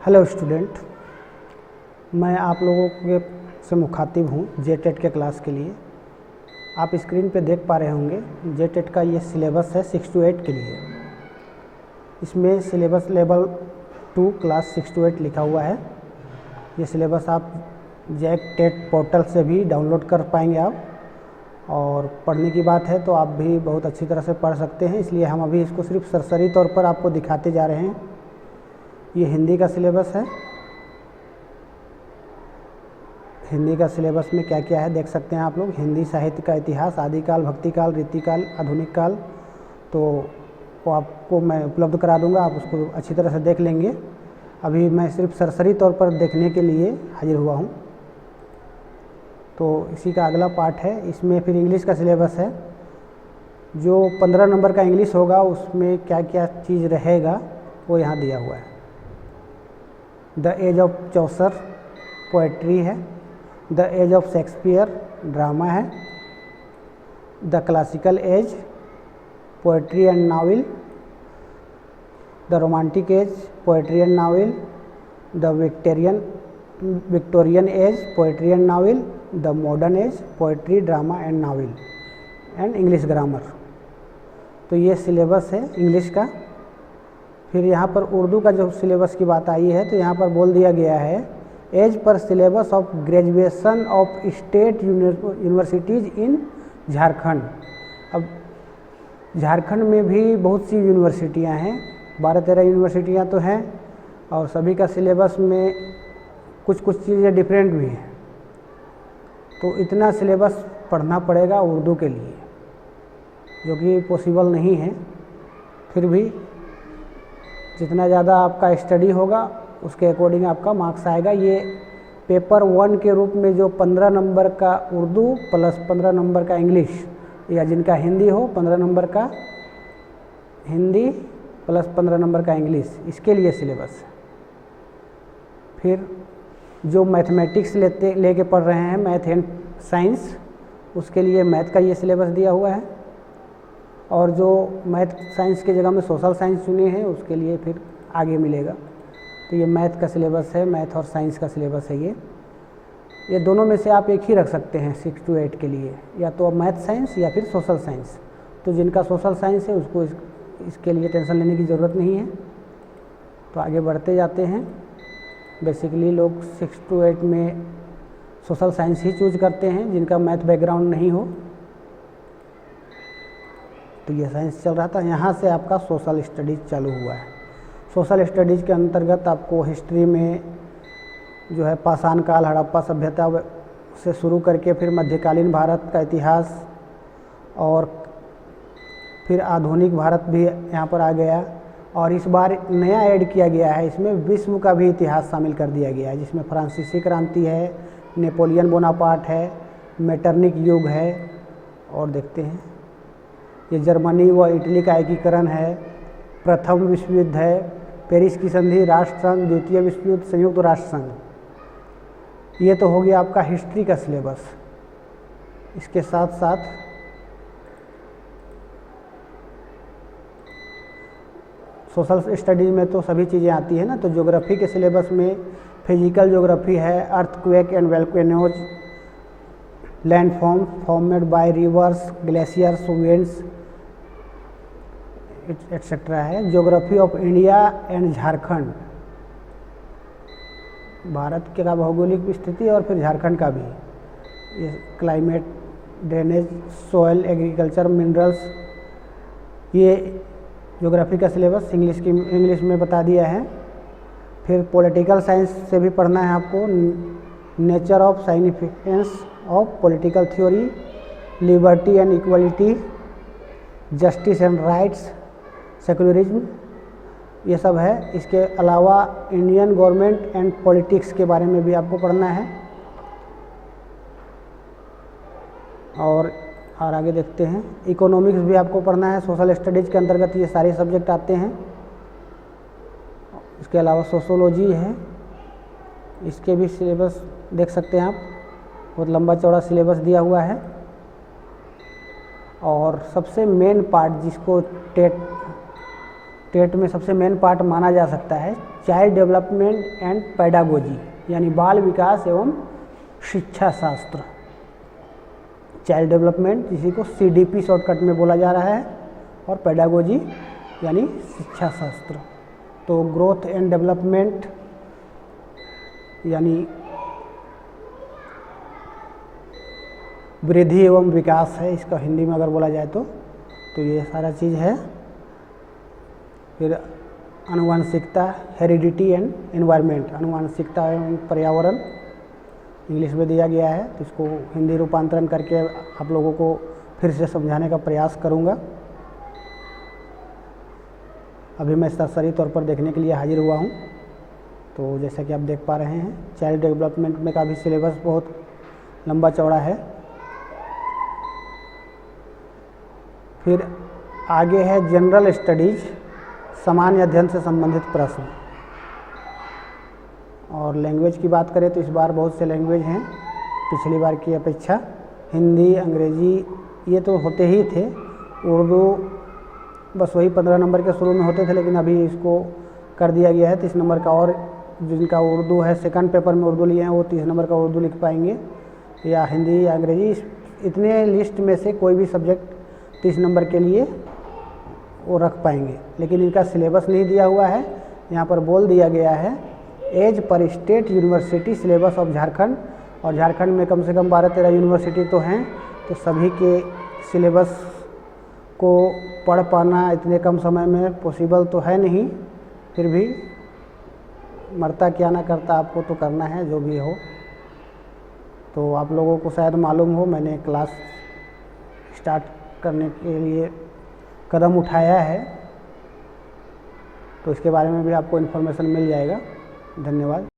Hello student, मैं आप लोगों के से मुखातिब हूँ जेटेट के क्लास के लिए। आप स्क्रीन पे देख पा रहे होंगे जेटेट का ये सिलेबस है 6 to 8 के लिए। इसमें सिलेबस लेवल 2 क्लास 6 to 8 लिखा हुआ है। ये सिलेबस आप जैक टेट पोर्टल से भी डाउनलोड कर पाएंगे आप, और पढ़ने की बात है तो आप भी बहुत अच्छी तरह से पढ़ सकते हैं। इसलिए हम अभी इसको सिर्फ सरसरी तौर पर आपको दिखाते जा रहे हैं। ये हिंदी का सिलेबस है। हिंदी का सिलेबस में क्या क्या है देख सकते हैं आप लोग। हिंदी साहित्य का इतिहास, आदिकाल, भक्तिकाल, रीतिकाल, आधुनिक काल, तो वो आपको मैं उपलब्ध करा दूंगा, आप उसको अच्छी तरह से देख लेंगे। अभी मैं सिर्फ सरसरी तौर पर देखने के लिए हाजिर हुआ हूँ। तो इसी का अगला पार्ट है। इसमें फिर इंग्लिश का सिलेबस है। जो 15 नंबर का इंग्लिश होगा उसमें क्या क्या चीज़ रहेगा वो यहाँ दिया हुआ है। The age of Chaucer poetry है। The age of Shakespeare drama है। The classical age poetry and novel. The romantic age poetry and novel. The Victorian age poetry and novel. The modern age poetry, drama and novel and English grammar. तो ये syllabus है English का। फिर यहाँ पर उर्दू का जो सिलेबस की बात आई है तो यहाँ पर बोल दिया गया है as per syllabus of graduation of state universities in Jharkhand. अब झारखंड में भी बहुत सी यूनिवर्सिटियाँ हैं, 12-13 यूनिवर्सिटियाँ तो हैं, और सभी का सिलेबस में कुछ कुछ चीज़ें डिफरेंट भी हैं। तो इतना सिलेबस पढ़ना पड़ेगा उर्दू के लिए, जो कि पॉसिबल नहीं है। फिर भी जितना ज़्यादा आपका स्टडी होगा उसके अकॉर्डिंग आपका मार्क्स आएगा। ये पेपर 1 के रूप में जो 15 नंबर का उर्दू प्लस 15 नंबर का इंग्लिश, या जिनका हिंदी हो 15 नंबर का हिंदी प्लस 15 नंबर का इंग्लिश, इसके लिए सिलेबस है। फिर जो मैथमेटिक्स लेके पढ़ रहे हैं, मैथ एंड साइंस, उसके लिए मैथ का ये सिलेबस दिया हुआ है। और जो मैथ साइंस के जगह में सोशल साइंस चुने हैं उसके लिए फिर आगे मिलेगा। तो ये मैथ का सिलेबस है, मैथ और साइंस का सिलेबस है ये दोनों में से आप एक ही रख सकते हैं 6 to 8 के लिए, या तो मैथ साइंस या फिर सोशल साइंस। तो जिनका सोशल साइंस है उसको इसके लिए टेंशन लेने की ज़रूरत नहीं है। तो आगे बढ़ते जाते हैं। बेसिकली लोग 6 to 8 में सोशल साइंस ही चूज करते हैं जिनका मैथ बैकग्राउंड नहीं हो। तो ये साइंस चल रहा था। यहाँ से आपका सोशल स्टडीज़ चालू हुआ है। सोशल स्टडीज़ के अंतर्गत आपको हिस्ट्री में जो है पाषाण काल, हड़प्पा सभ्यता से शुरू करके फिर मध्यकालीन भारत का इतिहास, और फिर आधुनिक भारत भी यहाँ पर आ गया। और इस बार नया ऐड किया गया है, इसमें विश्व का भी इतिहास शामिल कर दिया गया है, जिसमें फ्रांसीसी क्रांति है, नेपोलियन बोनापार्ट है, मेटरनिक युग है, और देखते हैं ये जर्मनी व इटली का एकीकरण है, प्रथम विश्व युद्ध है, पेरिस की संधि, राष्ट्रसंघ, द्वितीय विश्व युद्ध, संयुक्त राष्ट्र संघ। ये तो हो गया आपका हिस्ट्री का सिलेबस। इसके साथ साथ सोशल स्टडीज़ में तो सभी चीज़ें आती हैं ना। तो ज्योग्राफी के सिलेबस में फिजिकल ज्योग्राफी है, earthquake and volcanoes, landform formed by rivers, glaciers, winds etcetera है। Geography of India and Jharkhand, Bharat के का भौगोलिक स्थिति और फिर झारखंड का भी, ये climate, drainage, soil, agriculture, minerals, ये ज्योग्राफी का सिलेबस इंग्लिश में बता दिया है। फिर पॉलिटिकल साइंस से भी पढ़ना है आपको। Nature of significance of political theory, liberty and equality, justice and rights, secularism, ये सब है। इसके अलावा इंडियन गवर्नमेंट एंड पॉलिटिक्स के बारे में भी आपको पढ़ना है। और आगे देखते हैं, इकोनॉमिक्स भी आपको पढ़ना है। सोशल स्टडीज़ के अंतर्गत ये सारे सब्जेक्ट आते हैं। इसके अलावा सोशोलॉजी है, इसके भी सिलेबस देख सकते हैं आप, बहुत लंबा चौड़ा सिलेबस दिया हुआ है। और सबसे मेन पार्ट जिसको टेट टेट में सबसे मेन पार्ट माना जा सकता है चाइल्ड डेवलपमेंट एंड पेडागोजी, यानी बाल विकास एवं शिक्षा शास्त्र। चाइल्ड डेवलपमेंट जिसी को CDP शॉर्टकट में बोला जा रहा है, और पेडागोजी यानी शिक्षा शास्त्र। तो ग्रोथ एंड डेवलपमेंट यानी वृद्धि एवं विकास है, इसका हिंदी में अगर बोला जाए तो ये सारा चीज़ है। फिर आनुवंशिकता, हेरिडिटी एंड एनवायरनमेंट, आनुवंशिकता एवं पर्यावरण इंग्लिश में दिया गया है, तो इसको हिंदी रूपांतरण करके आप लोगों को फिर से समझाने का प्रयास करूंगा। अभी मैं सरसरी तौर पर देखने के लिए हाजिर हुआ हूं। तो जैसा कि आप देख पा रहे हैं, चाइल्ड डेवलपमेंट में का भी सिलेबस बहुत लंबा चौड़ा है। फिर आगे है जनरल स्टडीज, सामान्य अध्ययन से संबंधित प्रश्न। और लैंग्वेज की बात करें तो इस बार बहुत से लैंग्वेज हैं पिछली बार की अपेक्षा। हिंदी, अंग्रेजी ये तो होते ही थे, उर्दू बस वही 15 नंबर के शुरू में होते थे, लेकिन अभी इसको कर दिया गया है 30 नंबर का। और जिनका उर्दू है, सेकंड पेपर में उर्दू लिए हैं, वो 30 नंबर का उर्दू लिख पाएंगे, या हिंदी या अंग्रेजी। इतने लिस्ट में से कोई भी सब्जेक्ट 30 नंबर के लिए वो रख पाएंगे, लेकिन इनका सिलेबस नहीं दिया हुआ है। यहाँ पर बोल दिया गया है as per state university syllabus of Jharkhand, और झारखंड में कम से कम 12-13 यूनिवर्सिटी तो हैं, तो सभी के सिलेबस को पढ़ पाना इतने कम समय में पॉसिबल तो है नहीं। फिर भी मरता क्या ना करता, आपको तो करना है जो भी हो। तो आप लोगों को शायद मालूम हो, मैंने क्लास स्टार्ट करने के लिए कदम उठाया है, तो इसके बारे में भी आपको इन्फॉर्मेशन मिल जाएगा। धन्यवाद।